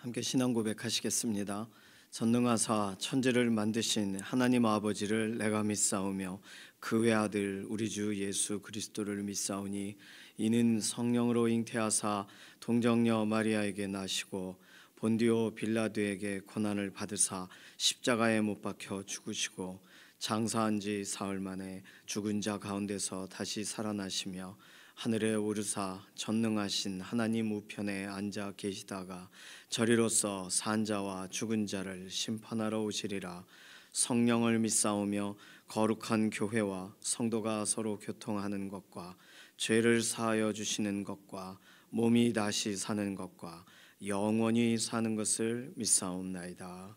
함께 신앙 고백하시겠습니다. 전능하사 천지를 만드신 하나님 아버지를 내가 믿사오며 그 외아들 우리 주 예수 그리스도를 믿사오니 이는 성령으로 잉태하사 동정녀 마리아에게 나시고 본디오 빌라도에게 고난을 받으사 십자가에 못 박혀 죽으시고 장사한 지 사흘 만에 죽은 자 가운데서 다시 살아나시며 하늘에 오르사 전능하신 하나님 우편에 앉아 계시다가 저리로서 산 자와 죽은 자를 심판하러 오시리라. 성령을 믿사오며 거룩한 교회와 성도가 서로 교통하는 것과 죄를 사하여 주시는 것과 몸이 다시 사는 것과 영원히 사는 것을 믿사옵나이다.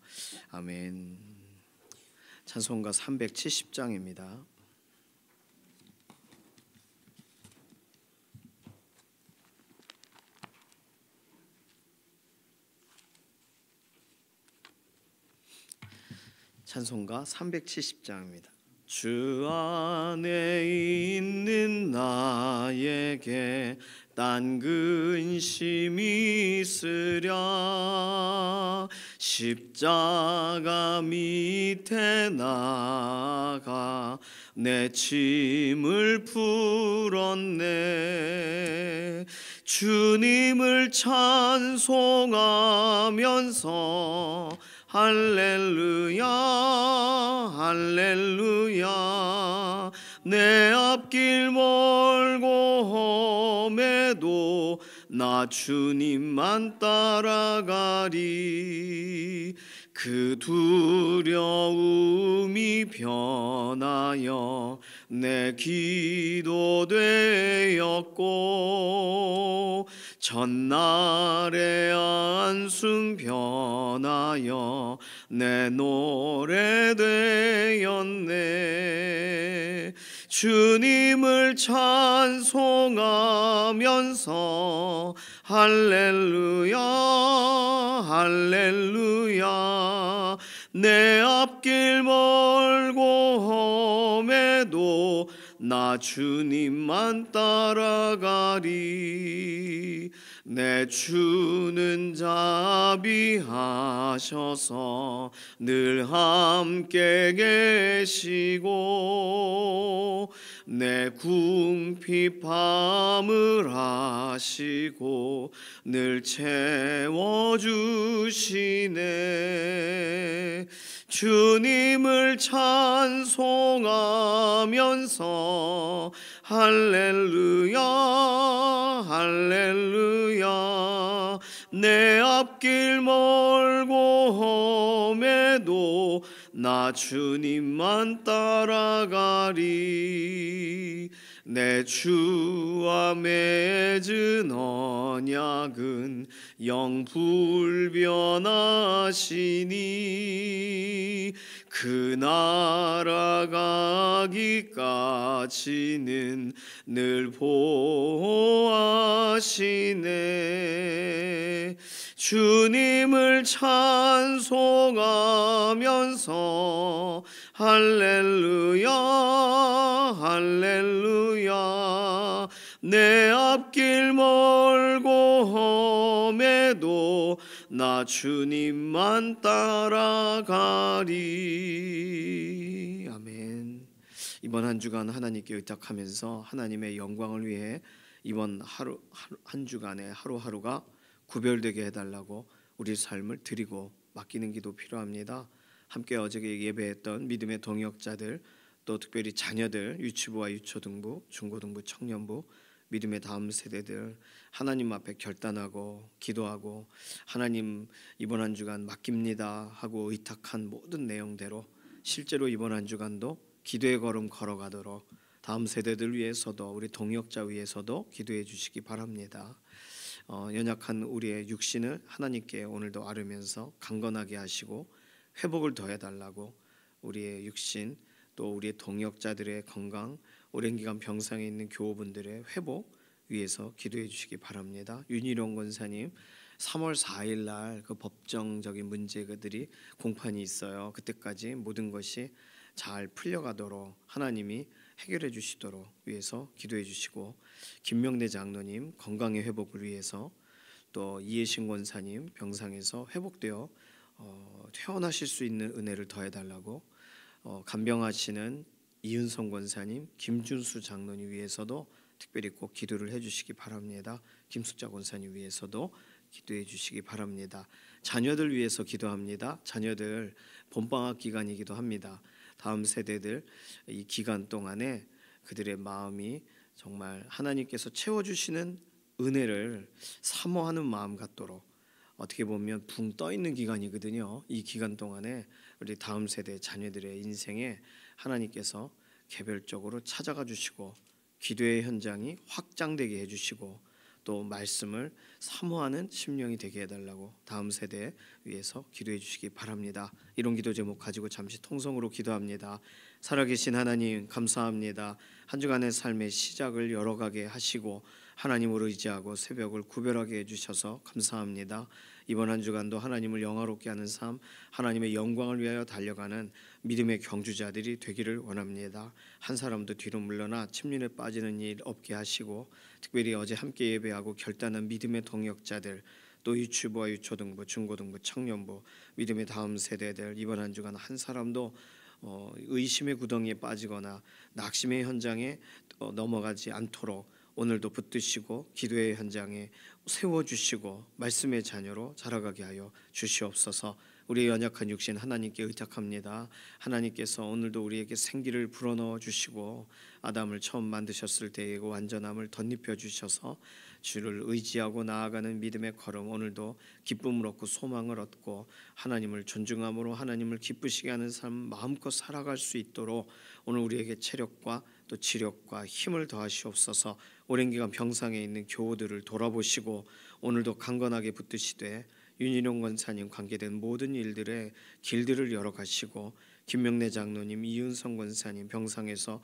아멘. 찬송가 370장입니다. 찬송가 370장입니다. 주 안에 있는 나에게 딴 근심이 있으랴. 십자가 밑에 나가 내 짐을 풀었네. 주님을 찬송하면서 할렐루야 할렐루야. 내 앞길 멀고 험해도 나 주님만 따라가리. 그 두려움이 변하여 내 기도 되었고 전날의 안순 변하여 내 노래 되었네. 주님을 찬송하면서 할렐루야 할렐루야. 내 앞길 멀고 험해도 나 주님만 따라가리. 내 주는 자비하셔서 늘 함께 계시고 내 궁핍함을 아시고 늘 채워주시네. 주님을 찬송하면서 할렐루야 할렐루야. 내 앞길 멀고 험해도 나 주님만 따라가리. 내 주와 맺은 언약은 영 불변하시니 그 나라 가기까지는 늘 보호하시네. 주님을 찬송하면서 할렐루야 할렐루야. 내 앞길 멀고 험해도 나 주님만 따라가리. 아멘. 이번 한 주간 하나님께 의탁하면서 하나님의 영광을 위해 이번 한 주간에 하루하루가 구별되게 해달라고 우리 삶을 드리고 맡기는 기도 필요합니다. 함께 어저께 예배했던 믿음의 동역자들, 또 특별히 자녀들, 유치부와 유초등부, 중고등부, 청년부, 믿음의 다음 세대들 하나님 앞에 결단하고 기도하고 하나님 이번 한 주간 맡깁니다 하고 의탁한 모든 내용대로 실제로 이번 한 주간도 기도의 걸음 걸어가도록 다음 세대들 위해서도 우리 동역자 위해서도 기도해 주시기 바랍니다. 연약한 우리의 육신을 하나님께 오늘도 아뢰면서 강건하게 하시고 회복을 더해달라고 우리의 육신 또 우리의 동역자들의 건강, 오랜 기간 병상에 있는 교우분들의 회복 위해서 기도해 주시기 바랍니다. 윤희룡 권사님 3월 4일 날 그 법정적인 문제들이 공판이 있어요. 그때까지 모든 것이 잘 풀려가도록 하나님이 해결해 주시도록 위해서 기도해 주시고, 김명대 장로님 건강의 회복을 위해서, 또 이해신 권사님 병상에서 회복되어 퇴원하실 수 있는 은혜를 더해달라고, 간병하시는 이은성 권사님, 김준수 장로님 위해서도 특별히 꼭 기도를 해주시기 바랍니다. 김숙자 권사님 위해서도 기도해 주시기 바랍니다. 자녀들 위해서 기도합니다. 자녀들 봄방학 기간이기도 합니다. 다음 세대들 이 기간 동안에 그들의 마음이 정말 하나님께서 채워주시는 은혜를 사모하는 마음 갖도록, 어떻게 보면 붕 떠 있는 기간이거든요. 이 기간 동안에 우리 다음 세대 자녀들의 인생에 하나님께서 개별적으로 찾아가 주시고 기도의 현장이 확장되게 해주시고 또 말씀을 사모하는 심령이 되게 해달라고 다음 세대 위해서 기도해 주시기 바랍니다. 이런 기도 제목 가지고 잠시 통성으로 기도합니다. 살아계신 하나님 감사합니다. 한 주간의 삶의 시작을 열어가게 하시고 하나님을 의지하고 새벽을 구별하게 해주셔서 감사합니다. 이번 한 주간도 하나님을 영화롭게 하는 삶, 하나님의 영광을 위하여 달려가는 믿음의 경주자들이 되기를 원합니다. 한 사람도 뒤로 물러나 침륜에 빠지는 일 없게 하시고, 특별히 어제 함께 예배하고 결단한 믿음의 동역자들, 또 유치부와 유초등부, 중고등부, 청년부, 믿음의 다음 세대들, 이번 한 주간 한 사람도 의심의 구덩이에 빠지거나 낙심의 현장에 넘어가지 않도록 오늘도 붙드시고 기도의 현장에 세워주시고 말씀의 자녀로 자라가게 하여 주시옵소서. 우리의 연약한 육신 하나님께 의탁합니다. 하나님께서 오늘도 우리에게 생기를 불어넣어 주시고 아담을 처음 만드셨을 때의 완전함을 덧입혀 주셔서 주를 의지하고 나아가는 믿음의 걸음, 오늘도 기쁨을 얻고 소망을 얻고 하나님을 존중함으로 하나님을 기쁘시게 하는 삶 마음껏 살아갈 수 있도록 오늘 우리에게 체력과 또 지력과 힘을 더하시옵소서. 오랜 기간 병상에 있는 교우들을 돌아보시고 오늘도 강건하게 붙드시되 윤희룡 권사님 관계된 모든 일들의 길들을 열어가시고 김명래 장로님, 이윤성 권사님 병상에서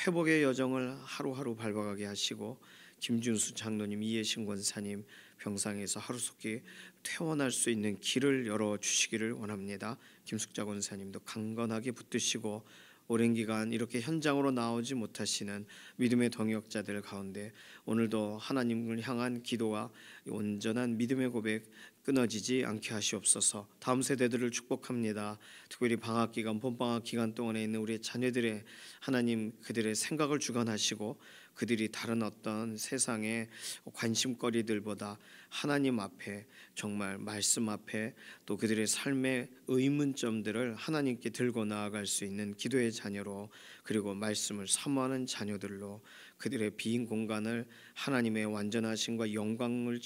회복의 여정을 하루하루 밟아가게 하시고 김준수 장로님, 이해신 권사님 병상에서 하루속히 퇴원할 수 있는 길을 열어주시기를 원합니다. 김숙자 권사님도 강건하게 붙드시고 오랜 기간 이렇게 현장으로 나오지 못하시는 믿음의 동역자들 가운데 오늘도 하나님을 향한 기도와 온전한 믿음의 고백 끊어지지 않게 하시옵소서. 다음 세대들을 축복합니다. 특별히 방학 기간, 봄방학 기간 동안에 있는 우리 자녀들의 하나님 그들의 생각을 주관하시고 그들이 다른 어떤 세상의 관심거리들보다 하나님 앞에 정말 말씀 앞에 또 그들의 삶의 의문점들을 하나님께 들고 나아갈 수 있는 기도의 자녀로, 그리고 말씀을 사모하는 자녀들로 그들의 빈 공간을 하나님의 완전하심과 영광으로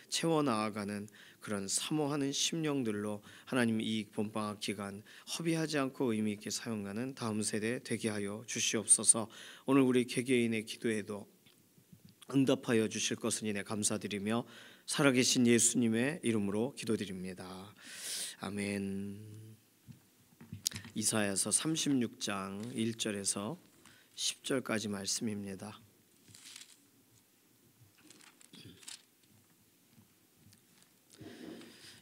채워 나아가는 그런 사모하는 심령들로 하나님 이 봄방학 기간 허비하지 않고 의미 있게 사용하는 다음 세대 되게 하여 주시옵소서. 오늘 우리 개개인의 기도에도 응답하여 주실 것을 인해 감사드리며 살아계신 예수님의 이름으로 기도드립니다. 아멘. 이사야서 36장 1절에서 10절까지 말씀입니다.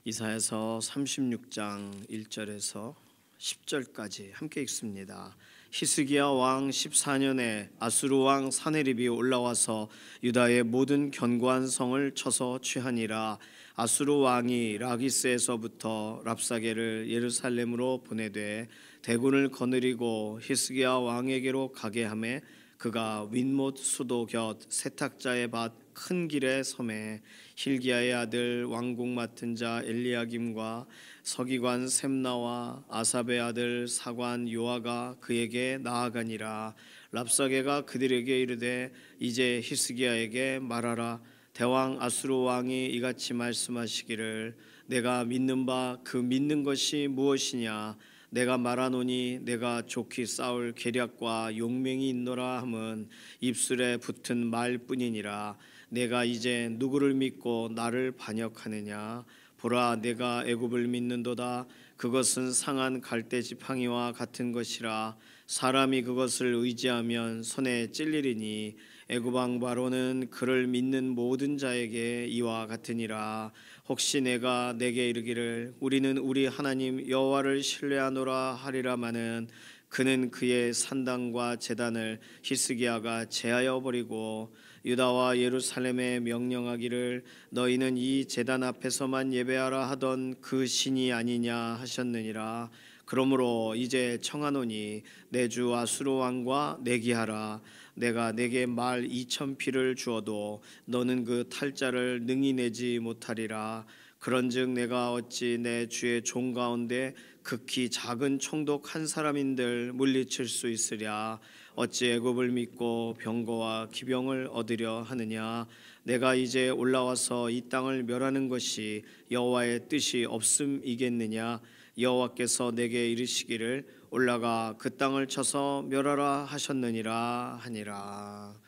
이사야서 36장 1절에서 10절까지 함께 읽습니다. 히스기야 왕 14년에 아수르 왕 사네립이 올라와서 유다의 모든 견고한 성을 쳐서 취하니라. 아수르 왕이 라기스에서부터 랍사게를 예루살렘으로 보내되 대군을 거느리고 히스기야 왕에게로 가게 하매 그가 윗못 수도 곁 세탁자의 밭 큰 길의 섬에 힐기야의 아들 왕국 맡은 자 엘리야김과 서기관 셈나와 아삽의 아들 사관 요아가 그에게 나아가니라. 랍사게가 그들에게 이르되 이제 히스기야에게 말하라. 대왕 아수르 왕이 이같이 말씀하시기를 내가 믿는 바 그 믿는 것이 무엇이냐. 내가 말하노니 내가 좋게 싸울 계략과 용맹이 있노라 함은 입술에 붙은 말뿐이니라. 내가 이제 누구를 믿고 나를 반역하느냐. 보라, 내가 애굽을 믿는도다. 그것은 상한 갈대 지팡이와 같은 것이라. 사람이 그것을 의지하면 손에 찔리리니 애굽 왕 바로는 그를 믿는 모든 자에게 이와 같으니라. 혹시 내가 내게 이르기를 우리는 우리 하나님 여호와를 신뢰하노라 하리라마는 그는 그의 산당과 제단을 히스기야가 제하여 버리고 유다와 예루살렘에 명령하기를 너희는 이 제단 앞에서만 예배하라 하던 그 신이 아니냐 하셨느니라. 그러므로 이제 청하노니 내 주 아수르 왕과 내기하라. 내가 내게 말 2천 피를 주어도 너는 그 탈자를 능히 내지 못하리라. 그런즉 내가 어찌 내 주의 종 가운데 극히 작은 총독 한 사람인들 물리칠 수 있으랴. 어찌 애굽을 믿고 병거와 기병을 얻으려 하느냐. 내가 이제 올라와서 이 땅을 멸하는 것이 여호와의 뜻이 없음이겠느냐. 여호와께서 내게 이르시기를 올라가 그 땅을 쳐서 멸하라 하셨느니라 하니라.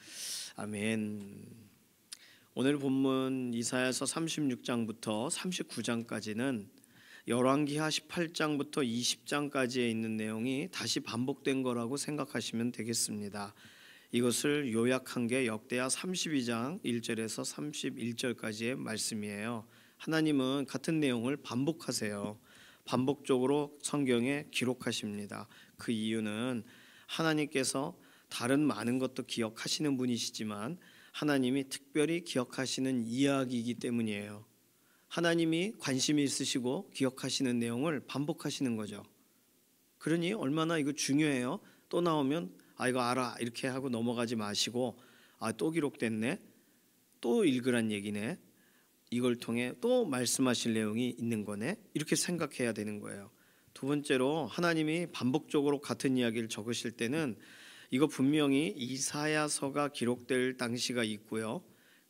아멘. 오늘 본문 이사야서 36장부터 39장까지는 열왕기하 18장부터 20장까지에 있는 내용이 다시 반복된 거라고 생각하시면 되겠습니다. 이것을 요약한 게 역대하 32장 1절에서 31절까지의 말씀이에요. 하나님은 같은 내용을 반복하세요. 반복적으로 성경에 기록하십니다. 그 이유는 하나님께서 다른 많은 것도 기억하시는 분이시지만 하나님이 특별히 기억하시는 이야기이기 때문이에요. 하나님이 관심이 있으시고 기억하시는 내용을 반복하시는 거죠. 그러니 얼마나 이거 중요해요. 또 나오면 이거 알아 이렇게 하고 넘어가지 마시고 또 기록됐네, 또 읽으란 얘기네, 이걸 통해 또 말씀하실 내용이 있는 거네, 이렇게 생각해야 되는 거예요. 두 번째로 하나님이 반복적으로 같은 이야기를 적으실 때는 이거 분명히 이사야서가 기록될 당시가 있고요.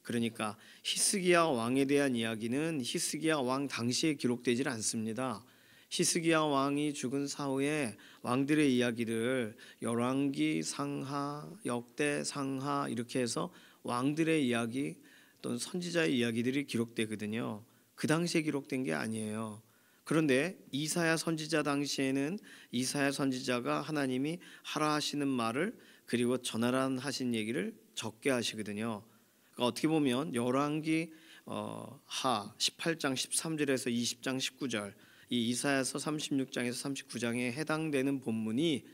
그러니까 히스기야 왕에 대한 이야기는 히스기야 왕 당시에 기록되질 않습니다. 히스기야 왕이 죽은 사후에 왕들의 이야기를 열왕기 상하, 역대 상하 이렇게 해서 왕들의 이야기 또는 선지자의 이야기들이 기록되거든요. 그 당시에 기록된 게 아니에요. 그런데 이사야 선지자 당시에는 이사야 선지자가 하나님이 하라 하시는 말을 그리고 전하라 하신 얘기를 적게 하시거든요. 그러니까 어떻게 보면 열왕기 하 18장 13절에서 20장 19절 이 이사야서 36장에서 39장에 해당되는 본문이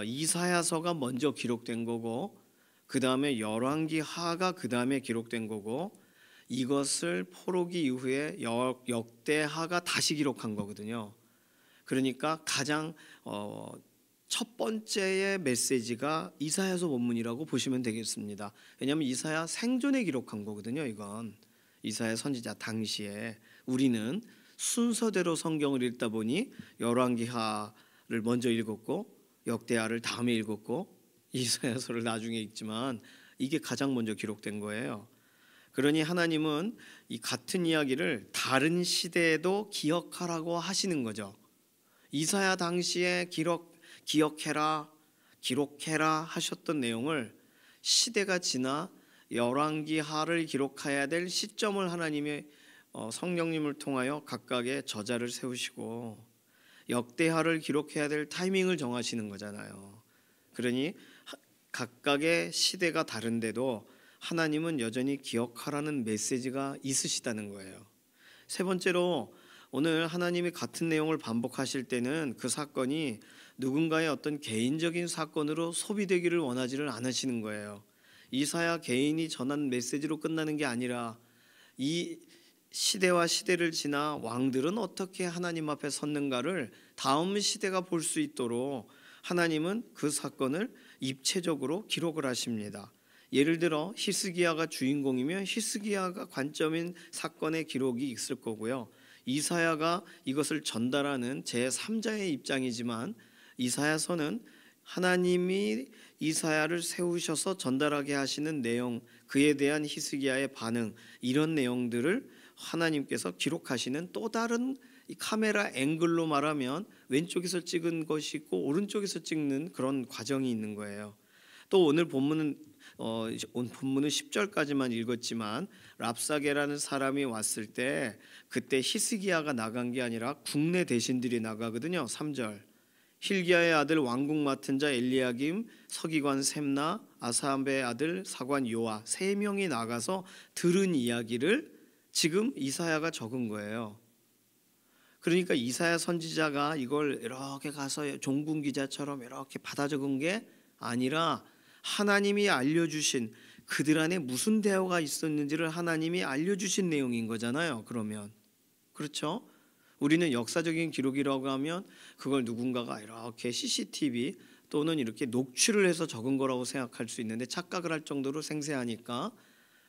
이사야서가 먼저 기록된 거고 그 다음에 열왕기 하가 그 다음에 기록된 거고 이것을 포로기 이후에 역대하가 다시 기록한 거거든요. 그러니까 가장 첫 번째의 메시지가 이사야서 본문이라고 보시면 되겠습니다. 왜냐하면 이사야 생존에 기록한 거거든요. 이건 이사야 선지자 당시에 우리는 순서대로 성경을 읽다 보니 열왕기하를 먼저 읽었고 역대하를 다음에 읽었고 이사야서를 나중에 읽지만 이게 가장 먼저 기록된 거예요. 그러니 하나님은 이 같은 이야기를 다른 시대에도 기억하라고 하시는 거죠. 이사야 당시에 기록해라 하셨던 내용을 시대가 지나 열왕기하를 기록해야 될 시점을 하나님의 성령님을 통하여 각각의 저자를 세우시고 역대하를 기록해야 될 타이밍을 정하시는 거잖아요. 그러니 각각의 시대가 다른데도 하나님은 여전히 기억하라는 메시지가 있으시다는 거예요. 세 번째로 오늘 하나님이 같은 내용을 반복하실 때는 그 사건이 누군가의 어떤 개인적인 사건으로 소비되기를 원하지를 않으시는 거예요. 이사야 개인이 전한 메시지로 끝나는 게 아니라 이 시대와 시대를 지나 왕들은 어떻게 하나님 앞에 섰는가를 다음 시대가 볼 수 있도록 하나님은 그 사건을 입체적으로 기록을 하십니다. 예를 들어 히스기야가 주인공이면 히스기야가 관점인 사건의 기록이 있을 거고요. 이사야가 이것을 전달하는 제3자의 입장이지만 이사야서는 하나님이 이사야를 세우셔서 전달하게 하시는 내용, 그에 대한 히스기야의 반응, 이런 내용들을 하나님께서 기록하시는 또 다른 이 카메라 앵글로 말하면 왼쪽에서 찍은 것이 있고 오른쪽에서 찍는 그런 과정이 있는 거예요. 또 오늘 본문은 10절까지만 읽었지만 랍사게라는 사람이 왔을 때 그때 히스기야가 나간 게 아니라 국내 대신들이 나가거든요. 3절 힐기야의 아들 왕국 맡은 자 엘리야김, 서기관 셈나, 아사함의 아들 사관 요아 3명이 나가서 들은 이야기를 지금 이사야가 적은 거예요. 그러니까 이사야 선지자가 이걸 이렇게 가서 종군 기자처럼 이렇게 받아 적은 게 아니라 하나님이 알려주신, 그들 안에 무슨 대화가 있었는지를 하나님이 알려주신 내용인 거잖아요. 그러면 그렇죠? 우리는 역사적인 기록이라고 하면 그걸 누군가가 이렇게 CCTV 또는 이렇게 녹취를 해서 적은 거라고 생각할 수 있는데, 착각을 할 정도로 생생하니까.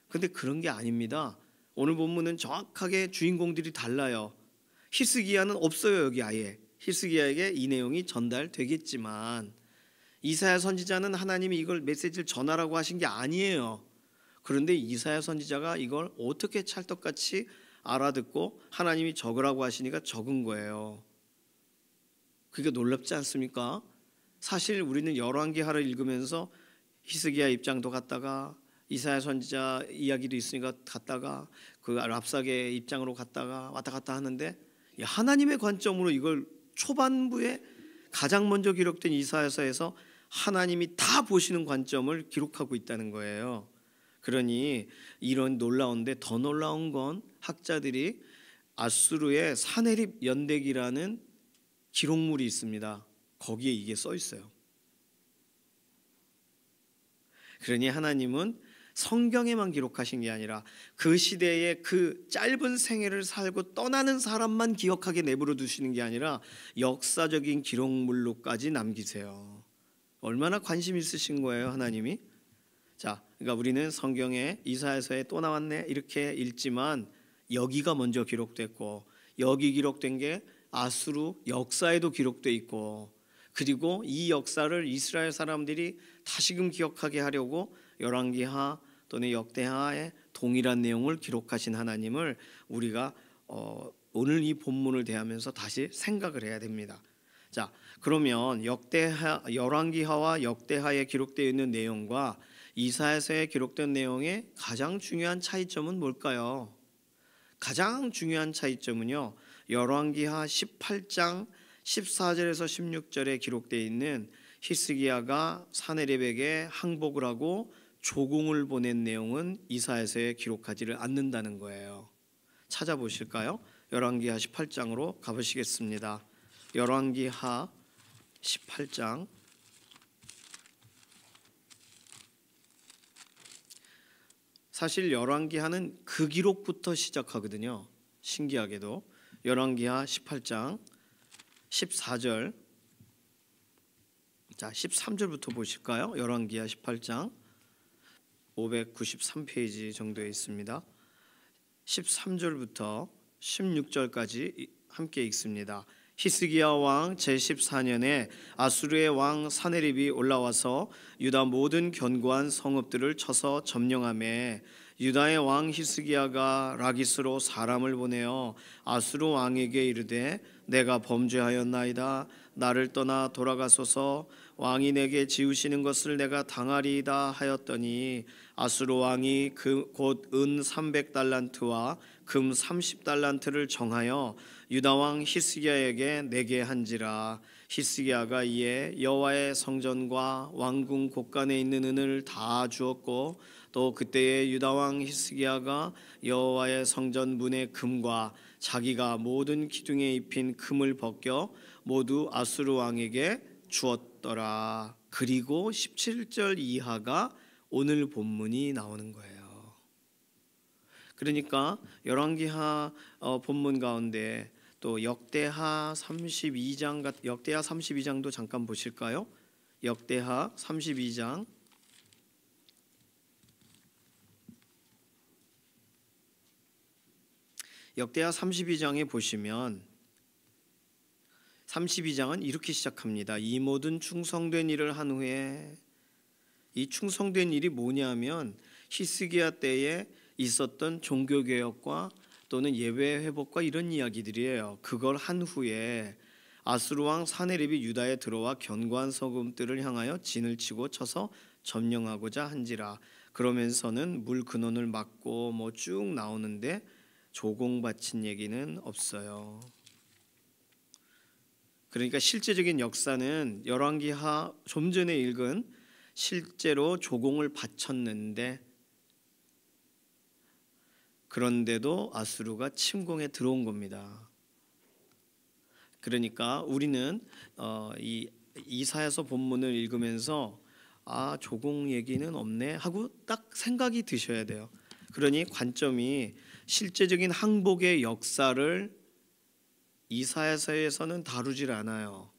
근데 그런 게 아닙니다. 오늘 본문은 정확하게 주인공들이 달라요. 히스기야는 없어요. 여기 아예 히스기야에게 이 내용이 전달되겠지만, 이사야 선지자는 하나님이 이걸 메시지를 전하라고 하신 게 아니에요. 그런데 이사야 선지자가 이걸 어떻게 찰떡같이 알아듣고 하나님이 적으라고 하시니까 적은 거예요. 그게 놀랍지 않습니까? 사실 우리는 열왕기하를 읽으면서 히스기야 입장도 갔다가 이사야 선지자 이야기도 있으니까 갔다가 그 랍사게 입장으로 갔다가 왔다 갔다 하는데, 하나님의 관점으로 이걸 초반부에 가장 먼저 기록된 이사야서에서 하나님이 다 보시는 관점을 기록하고 있다는 거예요. 그러니 이런 놀라운데, 더 놀라운 건 학자들이 아수르의 사네립 연대기라는 기록물이 있습니다. 거기에 이게 써 있어요. 그러니 하나님은 성경에만 기록하신 게 아니라 그 시대의 그 짧은 생애를 살고 떠나는 사람만 기억하게 내버려 두시는 게 아니라 역사적인 기록물로까지 남기세요. 얼마나 관심 있으신 거예요, 하나님이? 자, 그러니까 우리는 성경에 이사야서에 또 나왔네 이렇게 읽지만, 여기가 먼저 기록됐고 여기 기록된 게 아수르 역사에도 기록돼 있고, 그리고 이 역사를 이스라엘 사람들이 다시금 기억하게 하려고 열왕기하 또는 역대하에 동일한 내용을 기록하신 하나님을 우리가 오늘 이 본문을 대하면서 다시 생각을 해야 됩니다. 자, 그러면 열왕기하와 역대하에 기록되어 있는 내용과 이사야서에 기록된 내용의 가장 중요한 차이점은 뭘까요? 가장 중요한 차이점은요, 열왕기하 18장 14절에서 16절에 기록되어 있는 히스기야가 사네립에게 항복을 하고 조공을 보낸 내용은 이사야서에 기록하지를 않는다는 거예요. 찾아보실까요? 열왕기하 18장으로 가보시겠습니다. 열왕기하 18장 사실 열왕기하는 그 기록부터 시작하거든요. 신기하게도 열왕기하 18장 14절, 자 13절부터 보실까요? 열왕기하 18장 593페이지 정도에 있습니다. 13절부터 16절까지 함께 읽습니다. 히스기야 왕 제14년에 아수르의 왕 사네립이 올라와서 유다 모든 견고한 성읍들을 쳐서 점령하매, 유다의 왕 히스기야가 라기스로 사람을 보내어 아수르 왕에게 이르되 내가 범죄하였나이다. 나를 떠나 돌아가소서. 왕이 내게 지으시는 것을 내가 당하리이다 하였더니, 아수르 왕이 곧 은 300달란트와 금 30달란트를 정하여 유다 왕 히스기야에게 내게 한지라. 히스기야가 이에 여호와의 성전과 왕궁 곳간에 있는 은을 다 주었고, 또 그때에 유다 왕 히스기야가 여호와의 성전 문의 금과 자기가 모든 기둥에 입힌 금을 벗겨 모두 아수르 왕에게 주었더라. 그리고 17절 이하가 오늘 본문이 나오는 거예요. 그러니까 열왕기하 본문 가운데 또 역대하 32장도 잠깐 보실까요? 역대하 32장 역대하 32장에 보시면 32장은 이렇게 시작합니다. 이 모든 충성된 일을 한 후에, 이 충성된 일이 뭐냐면 히스기야 때에 있었던 종교개혁과 또는 예배 회복과 이런 이야기들이에요. 그걸 한 후에 아수르 왕 사네립이 유다에 들어와 견고한 성읍들을 향하여 진을 치고 쳐서 점령하고자 한지라. 그러면서는 물 근원을 막고 뭐 쭉 나오는데 조공 바친 얘기는 없어요. 그러니까 실제적인 역사는 열왕기하 좀 전에 읽은 실제로 조공을 바쳤는데, 그런데도 아수르가 침공에 들어온 겁니다. 그러니까 우리는 이 이사야서 본문을 읽으면서 조공 얘기는 없네 하고 딱 생각이 드셔야 돼요. 그러니 관점이 실제적인 항복의 역사를 이사야서에서는 다루질 않아요.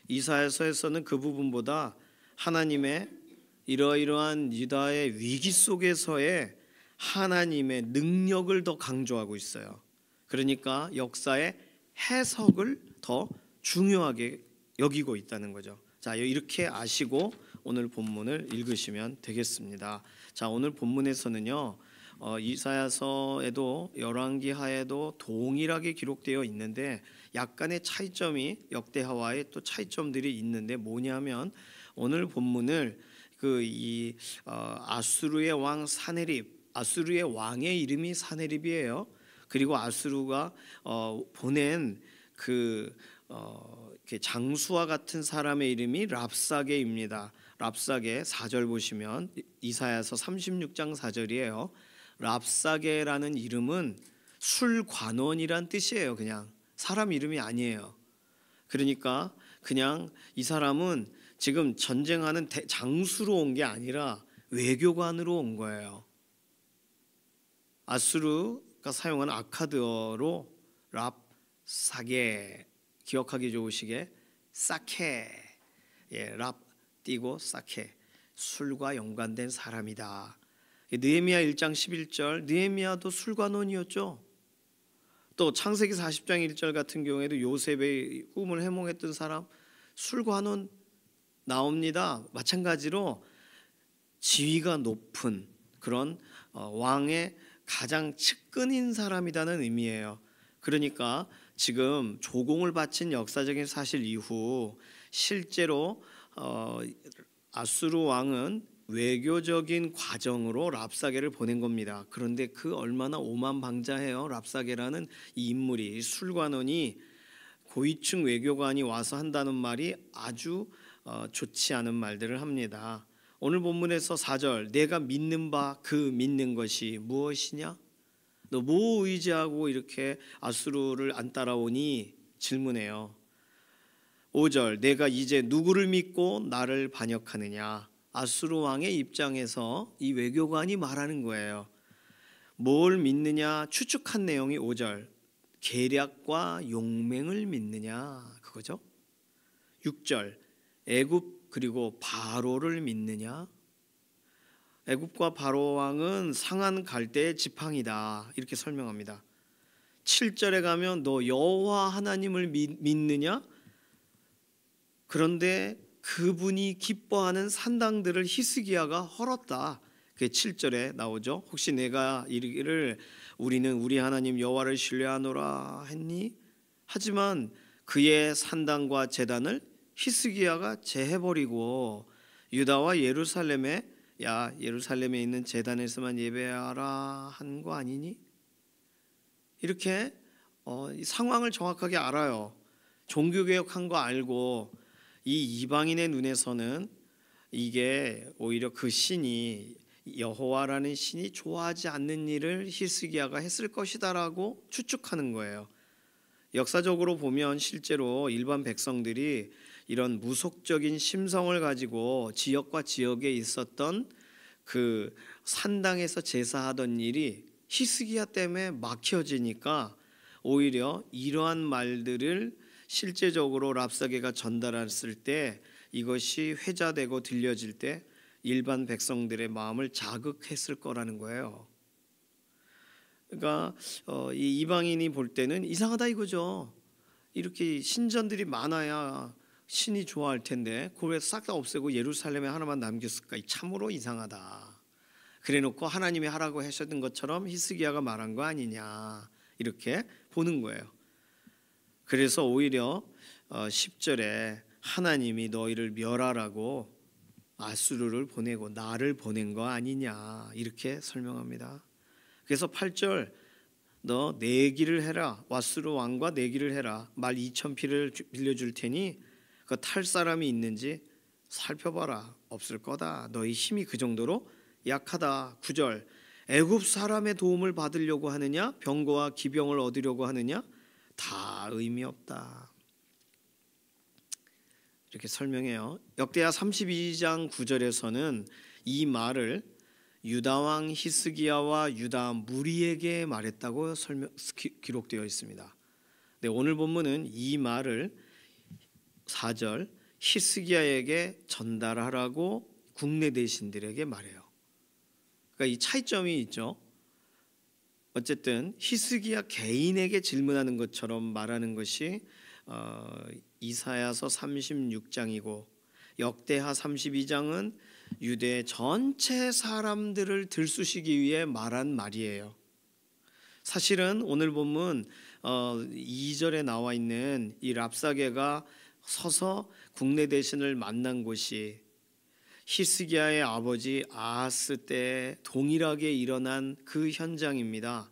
이사야서에서는 그 부분보다 하나님의 이러이러한 유다의 위기 속에서의 하나님의 능력을 더 강조하고 있어요. 그러니까 역사의 해석을 더 중요하게 여기고 있다는 거죠. 자, 이렇게 아시고 오늘 본문을 읽으시면 되겠습니다. 자, 오늘 본문에서는요, 이사야서에도 열왕기하에도 동일하게 기록되어 있는데 약간의 차이점이 역대하와의 또 차이점들이 있는데 뭐냐면 오늘 본문을 아수르의 왕 사네립, 아수르의 왕의 이름이 사네립이에요. 그리고 아수르가 보낸 장수와 같은 사람의 이름이 랍사게입니다. 랍사게 4절 보시면 이사야서 36장 4절이에요. 랍사게라는 이름은 술관원이란 뜻이에요. 그냥 사람 이름이 아니에요. 그러니까 그냥 이 사람은 지금 전쟁하는 장수로 온 게 아니라 외교관으로 온 거예요. 아수르가 사용한 아카드어로 랍사게, 기억하기 좋으시게 사케, 랍 띄고 사케, 술과 연관된 사람이다. 느헤미야 1장 11절, 느헤미야도 술관원이었죠. 또 창세기 40장 1절 같은 경우에도 요셉의 꿈을 해몽했던 사람 술관원 나옵니다. 마찬가지로 지위가 높은 그런 왕의 가장 측근인 사람이라는 의미예요. 그러니까 지금 조공을 바친 역사적인 사실 이후 실제로 아수르 왕은 외교적인 과정으로 랍사게를 보낸 겁니다. 그런데 그 얼마나 오만방자해요. 랍사게라는 이 인물이, 술관원이, 고위층 외교관이 와서 한다는 말이 아주 좋지 않은 말들을 합니다. 오늘 본문에서 4절, 내가 믿는 바 그 믿는 것이 무엇이냐? 너 뭐 의지하고 이렇게 아수르를 안 따라오니? 질문해요. 5절, 내가 이제 누구를 믿고 나를 반역하느냐? 아수르 왕의 입장에서 이 외교관이 말하는 거예요. 뭘 믿느냐? 추측한 내용이 5절, 계략과 용맹을 믿느냐? 그거죠. 6절, 애굽 그리고 바로를 믿느냐? 애굽과 바로 왕은 상한 갈대의 지팡이다, 이렇게 설명합니다. 7절에 가면 너 여호와 하나님을 믿느냐? 그런데 그분이 기뻐하는 산당들을 히스기야가 헐었다. 그게 7절에 나오죠. 혹시 내가 이르기를 우리는 우리 하나님 여호와를 신뢰하노라 했니? 하지만 그의 산당과 제단을 히스기야가 제해버리고 유다와 예루살렘에 예루살렘에 있는 제단에서만 예배하라 한 거 아니니? 이렇게 상황을 정확하게 알아요. 종교개혁한 거 알고 이 이방인의 눈에서는 이게 오히려 그 신이, 여호와라는 신이 좋아하지 않는 일을 히스기야가 했을 것이다라고 추측하는 거예요. 역사적으로 보면 실제로 일반 백성들이 이런 무속적인 심성을 가지고 지역과 지역에 있었던 그 산당에서 제사하던 일이 히스기야 때문에 막혀지니까 오히려 이러한 말들을 실제적으로 랍사게가 전달했을 때 이것이 회자되고 들려질 때 일반 백성들의 마음을 자극했을 거라는 거예요. 그러니까 이 이방인이 볼 때는 이상하다 이거죠. 이렇게 신전들이 많아야 신이 좋아할 텐데 그걸 왜 싹 다 없애고 예루살렘에 하나만 남겼을까? 참으로 이상하다. 그래놓고 하나님이 하라고 하셨던 것처럼 히스기야가 말한 거 아니냐, 이렇게 보는 거예요. 그래서 오히려 10절에 하나님이 너희를 멸하라고 아수르를 보내고 나를 보낸 거 아니냐, 이렇게 설명합니다. 그래서 8절, 너 내기를 해라, 아수르 왕과 내기를 해라, 말 2,000피를 빌려줄 테니 그 탈 사람이 있는지 살펴봐라, 없을 거다. 너희 힘이 그 정도로 약하다. 9절, 애굽 사람의 도움을 받으려고 하느냐, 병거와 기병을 얻으려고 하느냐, 다 의미 없다. 이렇게 설명해요. 역대하 32장 9절에서는 이 말을 유다 왕 히스기야와 유다 무리에게 말했다고 기록되어 있습니다. 네, 오늘 본문은 이 말을 4절 히스기야에게 전달하라고 국내 대신들에게 말해요. 그러니까 이 차이점이 있죠. 어쨌든 히스기야 개인에게 질문하는 것처럼 말하는 것이 이사야서 36장이고 역대하 32장은 유대 전체 사람들을 들쑤시기 위해 말한 말이에요. 사실은 오늘 본문 2절에 나와 있는 이 랍사게가 서서 국내 대신을 만난 곳이 히스기야의 아버지 아하스 때 동일하게 일어난 그 현장입니다.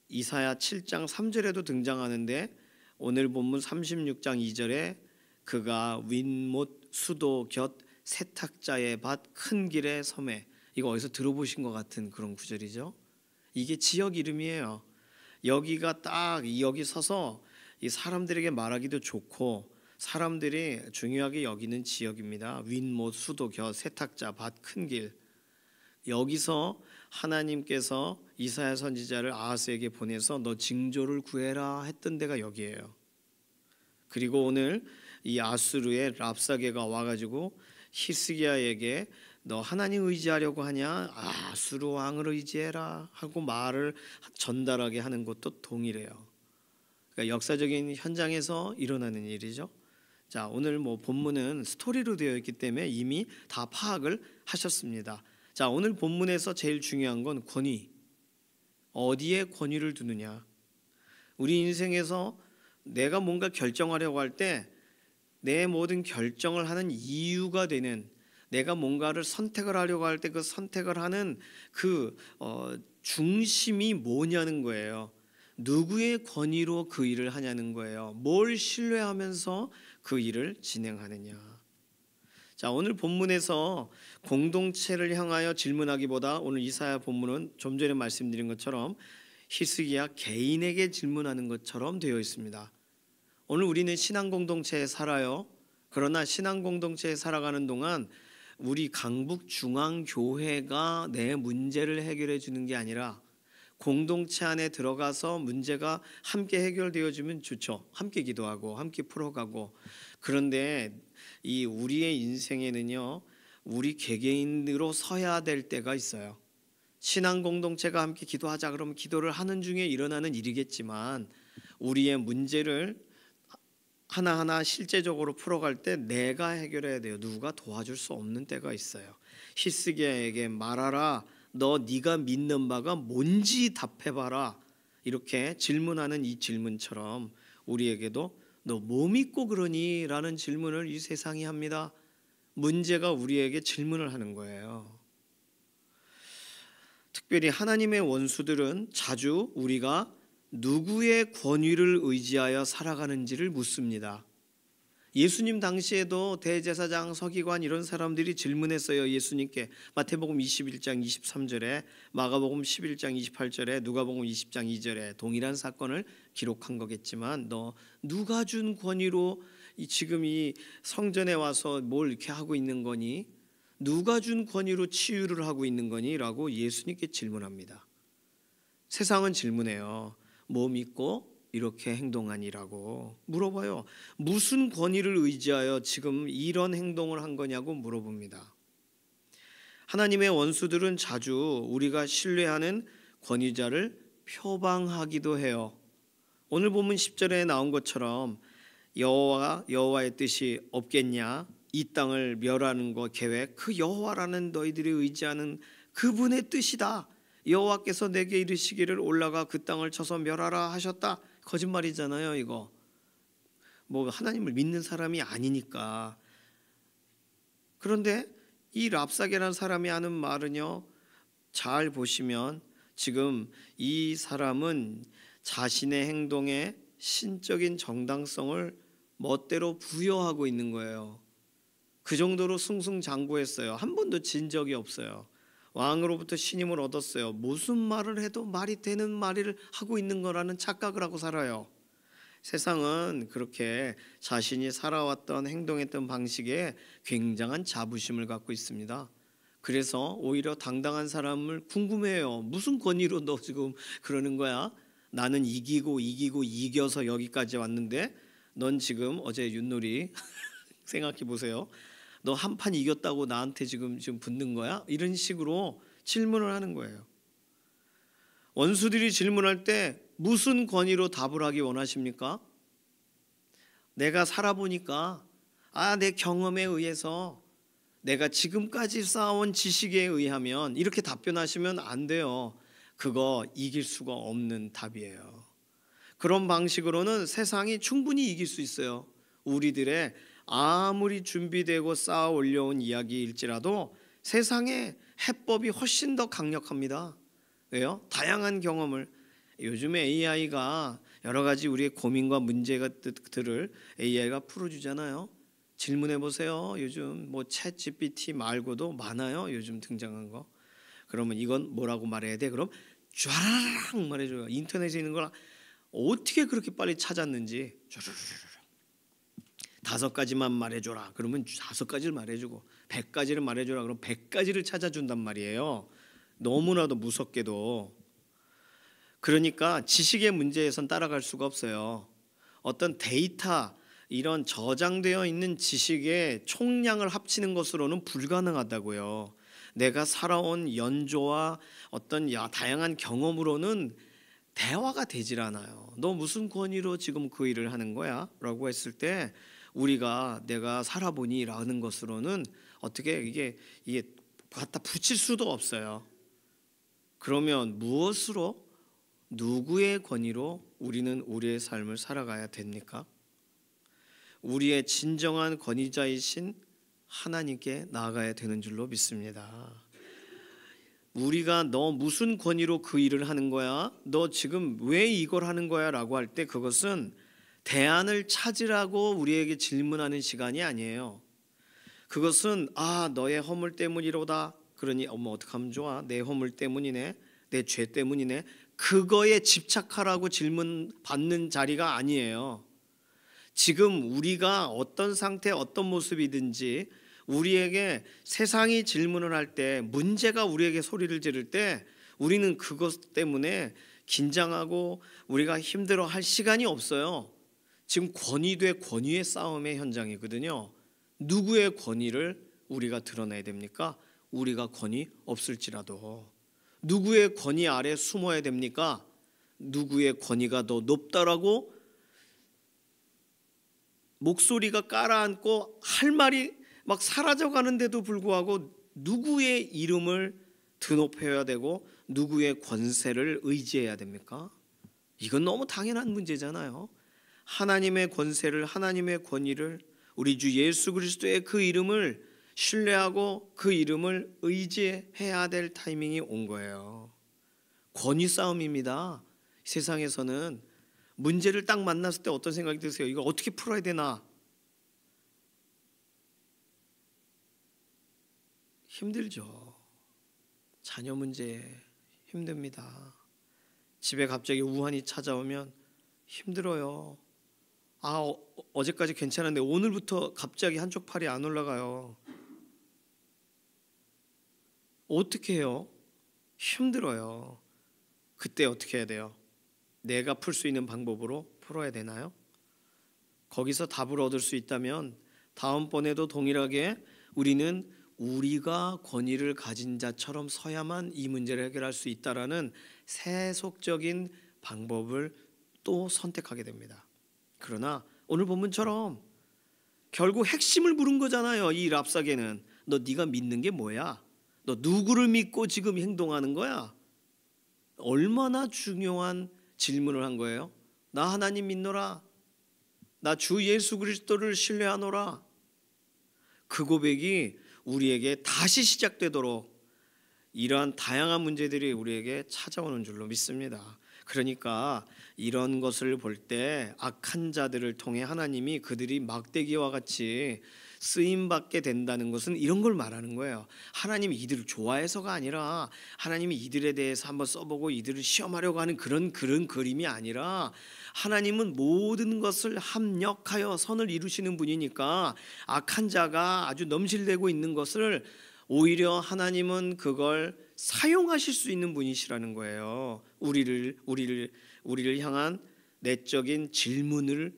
이사야 7장 3절에도 등장하는데 오늘 본문 36장 2절에 그가 윈못 수도 곁 세탁자의 밭 큰 길의 섬에, 이거 어디서 들어보신 것 같은 그런 구절이죠. 이게 지역 이름이에요. 여기가 딱 여기 서서 이 사람들에게 말하기도 좋고 사람들이 중요하게 여기는 지역입니다. 윈못 수도 곁 세탁자 밭 큰 길. 여기서 하나님께서 이사야 선지자를 아하스에게 보내서 너 징조를 구해라 했던 데가 여기예요. 그리고 오늘 이 아수르의 랍사게가 와가지고 히스기야에게 너 하나님 의지하려고 하냐? 아수르 왕을 의지해라 하고 말을 전달하게 하는 것도 동일해요. 그러니까 역사적인 현장에서 일어나는 일이죠. 자, 오늘 본문은 스토리로 되어 있기 때문에 이미 다 파악을 하셨습니다. 자, 오늘 본문에서 제일 중요한 건 권위. 어디에 권위를 두느냐. 우리 인생에서 내가 뭔가 결정하려고 할 때 내 모든 결정을 하는 이유가 되는, 내가 뭔가를 선택을 하려고 할 때 그 선택을 하는 그 중심이 뭐냐는 거예요. 누구의 권위로 그 일을 하냐는 거예요. 뭘 신뢰하면서 그 일을 진행하느냐. 자, 오늘 본문에서 공동체를 향하여 질문하기보다 오늘 이사야 본문은 좀 전에 말씀드린 것처럼 히스기야 개인에게 질문하는 것처럼 되어 있습니다. 오늘 우리는 신앙 공동체에 살아요. 그러나 신앙 공동체에 살아가는 동안 우리 강북 중앙교회가 내 문제를 해결해 주는 게 아니라 공동체 안에 들어가서 문제가 함께 해결되어지면 좋죠. 함께 기도하고 함께 풀어가고. 그런데 이 우리의 인생에는요, 우리 개개인으로 서야 될 때가 있어요. 신앙 공동체가 함께 기도하자 그러면 기도를 하는 중에 일어나는 일이겠지만 우리의 문제를 하나하나 실제적으로 풀어갈 때 내가 해결해야 돼요. 누가 도와줄 수 없는 때가 있어요. 히스기야에게 말하라. 너 네가 믿는 바가 뭔지 답해봐라. 이렇게 질문하는 이 질문처럼 우리에게도 너 뭐 믿고 그러니? 라는 질문을 이 세상이 합니다. 문제가 우리에게 질문을 하는 거예요. 특별히 하나님의 원수들은 자주 우리가 누구의 권위를 의지하여 살아가는지를 묻습니다. 예수님 당시에도 대제사장, 서기관 이런 사람들이 질문했어요. 예수님께 마태복음 21장 23절에, 마가복음 11장 28절에, 누가복음 20장 2절에 동일한 사건을 기록한 거겠지만 너 누가 준 권위로 지금 이 성전에 와서 뭘 이렇게 하고 있는 거니? 누가 준 권위로 치유를 하고 있는 거니? 라고 예수님께 질문합니다. 세상은 질문해요. 뭐 믿고 이렇게 행동하니라고 물어봐요. 무슨 권위를 의지하여 지금 이런 행동을 한 거냐고 물어봅니다. 하나님의 원수들은 자주 우리가 신뢰하는 권위자를 표방하기도 해요. 오늘 본문 10절에 나온 것처럼 여호와의 뜻이 없겠냐? 이 땅을 멸하는 것 계획, 그 여호와라는 너희들이 의지하는 그분의 뜻이다. 여호와께서 내게 이르시기를 올라가 그 땅을 쳐서 멸하라 하셨다. 거짓말이잖아요. 이거 하나님을 믿는 사람이 아니니까. 그런데 이 랍사게라는 사람이 하는 말은요, 잘 보시면 지금 이 사람은 자신의 행동에 신적인 정당성을 멋대로 부여하고 있는 거예요. 그 정도로 승승장구했어요. 한 번도 진 적이 없어요. 왕으로부터 신임을 얻었어요. 무슨 말을 해도 말이 되는 말을 하고 있는 거라는 착각을 하고 살아요. 세상은 그렇게 자신이 살아왔던 행동했던 방식에 굉장한 자부심을 갖고 있습니다. 그래서 오히려 당당한 사람을 궁금해해요. 무슨 권위로 너 지금 그러는 거야? 나는 이기고 이겨서 여기까지 왔는데 넌 지금 어제 윷놀이 생각해 보세요. 너 한 판 이겼다고 나한테 지금 붙는 거야? 이런 식으로 질문을 하는 거예요. 원수들이 질문할 때 무슨 권위로 답을 하기 원하십니까? 내가 살아보니까 내 경험에 의해서 내가 지금까지 쌓아온 지식에 의하면 이렇게 답변하시면 안 돼요. 그거 이길 수가 없는 답이에요. 그런 방식으로는 세상이 충분히 이길 수 있어요. 우리들의 아무리 준비되고 쌓아 올려온 이야기일지라도 세상의 해법이 훨씬 더 강력합니다. 왜요? 다양한 경험을 요즘에 AI가 여러 가지 우리의 고민과 문제들을 AI가 풀어주잖아요. 질문해 보세요. 요즘 뭐 챗 GPT 말고도 많아요. 요즘 등장한 거. 그러면 이건 뭐라고 말해야 돼? 그럼 쫙 말해줘요. 인터넷에 있는 걸 어떻게 그렇게 빨리 찾았는지 쫙 5가지만 말해줘라. 그러면 5가지를 말해주고 100가지를 말해줘라. 그럼 100가지를 찾아준단 말이에요. 너무나도 무섭게도. 그러니까 지식의 문제에선 따라갈 수가 없어요. 어떤 데이터 이런 저장되어 있는 지식의 총량을 합치는 것으로는 불가능하다고요. 내가 살아온 연조와 어떤 다양한 경험으로는 대화가 되질 않아요. 너 무슨 권위로 지금 그 일을 하는 거야? 라고 했을 때 우리가 내가 살아보니 라는 것으로는 어떻게 이게 갖다 붙일 수도 없어요. 그러면 무엇으로 누구의 권위로 우리는 우리의 삶을 살아가야 됩니까? 우리의 진정한 권위자이신 하나님께 나아가야 되는 줄로 믿습니다. 우리가 너 무슨 권위로 그 일을 하는 거야? 너 지금 왜 이걸 하는 거야? 라고 할 때 그것은 대안을 찾으라고 우리에게 질문하는 시간이 아니에요. 그것은 너의 허물 때문이로다. 그러니 어떡하면 좋아? 내 허물 때문이네. 내 죄 때문이네. 그거에 집착하라고 질문 받는 자리가 아니에요. 지금 우리가 어떤 상태, 어떤 모습이든지 우리에게 세상이 질문을 할 때, 문제가 우리에게 소리를 지를 때 우리는 그것 때문에 긴장하고 우리가 힘들어할 시간이 없어요. 지금 권위 대 권위의 싸움의 현장이거든요. 누구의 권위를 우리가 드러내야 됩니까? 우리가 권위 없을지라도. 누구의 권위 아래 숨어야 됩니까? 누구의 권위가 더 높다라고 목소리가 깔아앉고 할 말이 막 사라져가는데도 불구하고 누구의 이름을 드높여야 되고 누구의 권세를 의지해야 됩니까? 이건 너무 당연한 문제잖아요. 하나님의 권세를, 하나님의 권위를, 우리 주 예수 그리스도의 그 이름을 신뢰하고 그 이름을 의지해야 될 타이밍이 온 거예요. 권위 싸움입니다. 세상에서는 문제를 딱 만났을 때 어떤 생각이 드세요? 이걸 어떻게 풀어야 되나? 힘들죠. 자녀 문제 힘듭니다. 집에 갑자기 우환이 찾아오면 힘들어요. 어제까지 괜찮은데 오늘부터 갑자기 한쪽 팔이 안 올라가요. 어떻게 해요? 힘들어요. 그때 어떻게 해야 돼요? 내가 풀 수 있는 방법으로 풀어야 되나요? 거기서 답을 얻을 수 있다면 다음번에도 동일하게 우리는 우리가 권위를 가진 자처럼 서야만 이 문제를 해결할 수 있다라는 세속적인 방법을 또 선택하게 됩니다. 그러나 오늘 본문처럼 결국 핵심을 물은 거잖아요. 이 랍사게는 네가 믿는 게 뭐야? 너 누구를 믿고 지금 행동하는 거야? 얼마나 중요한 질문을 한 거예요. 나 하나님 믿노라. 나 주 예수 그리스도를 신뢰하노라. 그 고백이 우리에게 다시 시작되도록 이러한 다양한 문제들이 우리에게 찾아오는 줄로 믿습니다. 그러니까 이런 것을 볼 때 악한 자들을 통해 하나님이 그들이 막대기와 같이 쓰임 받게 된다는 것은 이런 걸 말하는 거예요. 하나님이 이들을 좋아해서가 아니라 하나님이 이들에 대해서 한번 써보고 이들을 시험하려고 하는 그런 그림이 아니라 하나님은 모든 것을 합력하여 선을 이루시는 분이니까 악한 자가 아주 넘실대고 있는 것을 오히려 하나님은 그걸 사용하실 수 있는 분이시라는 거예요. 우리를 향한 내적인 질문을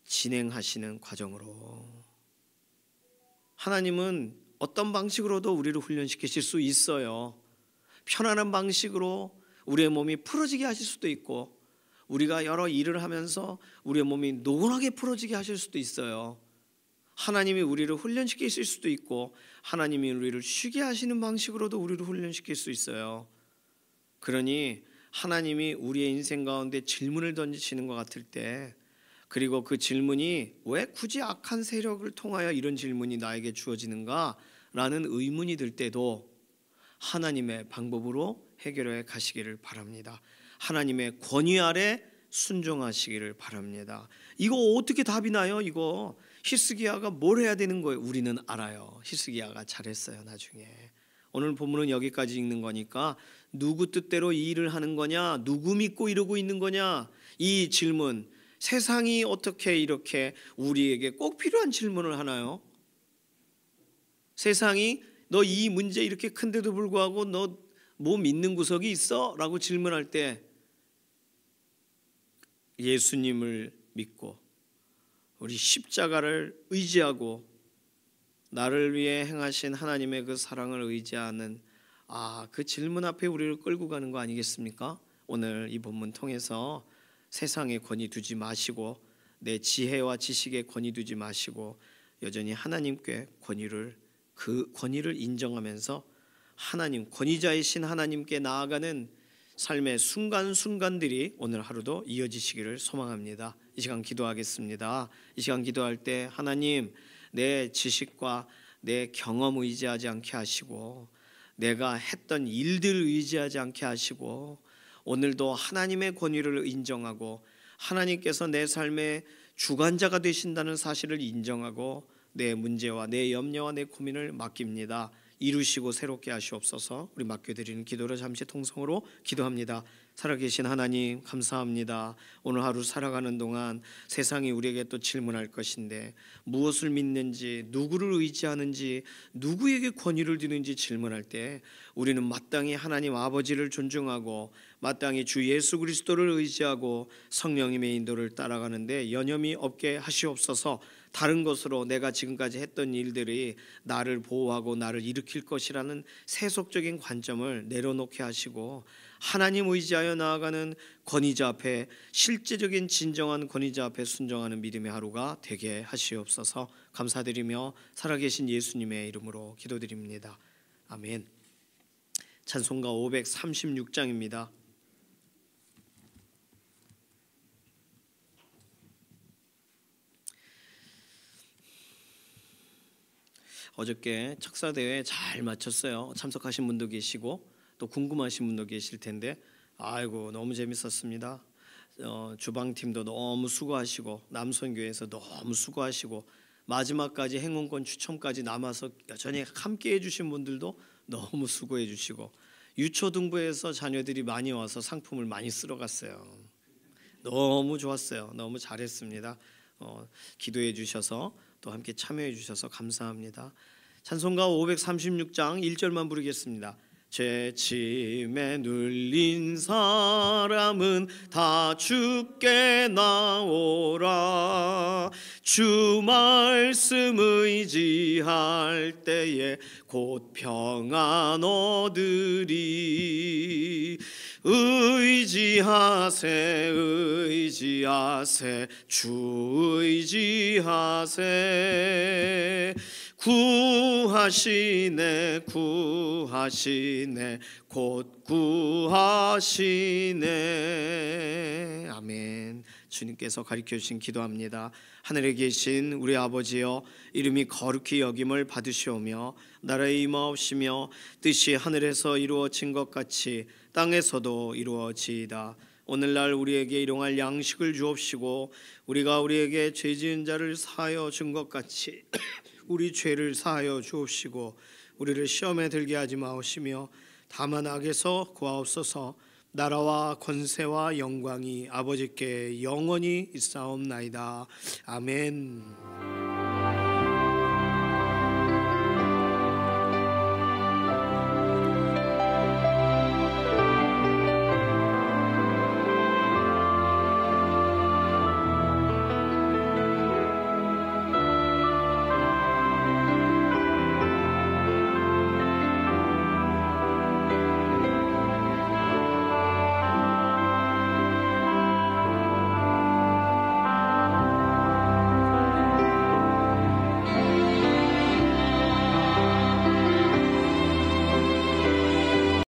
진행하시는 과정으로 하나님은 어떤 방식으로도 우리를 훈련시키실 수 있어요. 편안한 방식으로 우리의 몸이 풀어지게 하실 수도 있고, 우리가 여러 일을 하면서 우리의 몸이 노곤하게 풀어지게 하실 수도 있어요. 하나님이 우리를 훈련시키실 수도 있고, 하나님이 우리를 쉬게 하시는 방식으로도 우리를 훈련시킬 수 있어요. 그러니 하나님이 우리의 인생 가운데 질문을 던지시는 것 같을 때, 그리고 그 질문이 왜 굳이 악한 세력을 통하여 이런 질문이 나에게 주어지는가 라는 의문이 들 때도 하나님의 방법으로 해결해 가시기를 바랍니다. 하나님의 권위 아래 순종하시기를 바랍니다. 이거 어떻게 답이 나요? 이거 히스기야가 뭘 해야 되는 거예요? 우리는 알아요. 히스기야가 잘했어요. 나중에 오늘 본문은 여기까지 읽는 거니까 누구 뜻대로 이 일을 하는 거냐, 누구 믿고 이러고 있는 거냐, 이 질문, 세상이 어떻게 이렇게 우리에게 꼭 필요한 질문을 하나요? 세상이 너 이 문제 이렇게 큰데도 불구하고 너 뭐 믿는 구석이 있어? 라고 질문할 때 예수님을 믿고 우리 십자가를 의지하고 나를 위해 행하신 하나님의 그 사랑을 의지하는 그 질문 앞에 우리를 끌고 가는 거 아니겠습니까? 오늘 이 본문 통해서 세상에 권위 두지 마시고 내 지혜와 지식에 권위 두지 마시고 여전히 하나님께 그 권위를 인정하면서 하나님, 권위자이신 하나님께 나아가는 삶의 순간순간들이 오늘 하루도 이어지시기를 소망합니다. 이 시간 기도하겠습니다. 이 시간 기도할 때 하나님, 내 지식과 내 경험 의지하지 않게 하시고 내가 했던 일들 의지하지 않게 하시고 오늘도 하나님의 권위를 인정하고 하나님께서 내 삶의 주관자가 되신다는 사실을 인정하고 내 문제와 내 염려와 내 고민을 맡깁니다. 이루시고 새롭게 하시옵소서. 우리 맡겨드리는 기도를 잠시 통성으로 기도합니다. 살아계신 하나님 감사합니다. 오늘 하루 살아가는 동안 세상이 우리에게 또 질문할 것인데 무엇을 믿는지, 누구를 의지하는지, 누구에게 권위를 두는지 질문할 때 우리는 마땅히 하나님 아버지를 존중하고 마땅히 주 예수 그리스도를 의지하고 성령님의 인도를 따라가는데 여념이 없게 하시옵소서. 다른 것으로 내가 지금까지 했던 일들이 나를 보호하고 나를 일으킬 것이라는 세속적인 관점을 내려놓게 하시고 하나님 의지하여 나아가는 권위자 앞에, 실제적인 진정한 권위자 앞에 순종하는 믿음의 하루가 되게 하시옵소서. 감사드리며 살아계신 예수님의 이름으로 기도드립니다. 아멘. 찬송가 536장입니다. 어저께 척사대회 잘 마쳤어요. 참석하신 분도 계시고 또 궁금하신 분도 계실 텐데 아이고 너무 재밌었습니다. 주방팀도 너무 수고하시고 남선교회에서 너무 수고하시고 마지막까지 행운권 추첨까지 남아서 여전히 함께 해주신 분들도 너무 수고해 주시고 유초등부에서 자녀들이 많이 와서 상품을 많이 쓸어 갔어요. 너무 좋았어요. 너무 잘했습니다. 기도해 주셔서 또 함께 참여해 주셔서 감사합니다. 찬송가 536장 1절만 부르겠습니다. 죄짐에 눌린 사람은 다 주께 나오라. 주 말씀 의지할 때에 곧 평안 얻으리. 의지하세 주 의지하세. 구하시네 곧 구하시네. 아멘. 주님께서 가르쳐 주신 기도합니다. 하늘에 계신 우리 아버지여, 이름이 거룩히 여김을 받으시오며 나라의 임하옵시며 뜻이 하늘에서 이루어진 것 같이 땅에서도 이루어지이다. 오늘날 우리에게 일용할 양식을 주옵시고 우리가 우리에게 죄 지은 자를 사하여 준 것 같이 우리 죄를 사하여 주옵시고 우리를 시험에 들게 하지 마옵시며 다만 악에서 구하옵소서. 나라와 권세와 영광이 아버지께 영원히 있사옵나이다. 아멘.